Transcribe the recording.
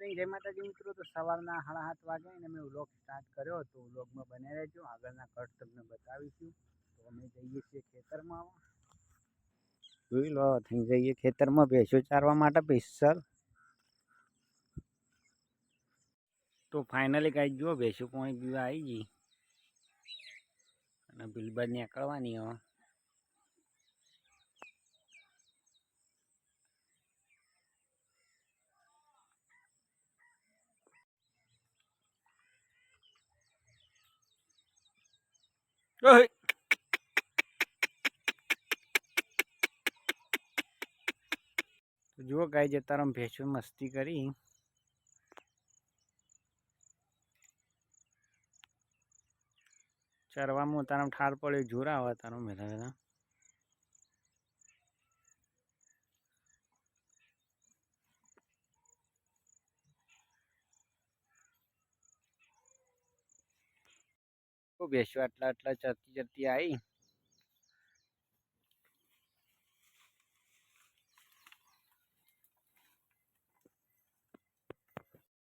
Morning જય માતાજી મિત્રો। તો સવારના 7:30 વાગે અને મેં વ્લોગ સ્ટાર્ટ કર્યો હતો। વ્લોગમાં બને રહેજો, આગળના કટ તમને બતાવીશું। તો અમે જઈએ છીએ ખેતરમાં, જોઈ લો થઈ જઈએ ખેતરમાં ભેંસો ચારવા માટે સ્પેશિયલ। તો ફાઇનલી કાંઈ જો ભેંસો પાણી પીવા આવી ગઈ અને બિલબાદ નીકળવાની હવે। તો જુઓ ગાય જતા રમ ભેંસો મસ્તી કરી ચરવામાં તારા ઠાર પડે જોરા આવે તારો મેલા મેલા। તો ભેંસો આટલા ચરતી ચરતી આવી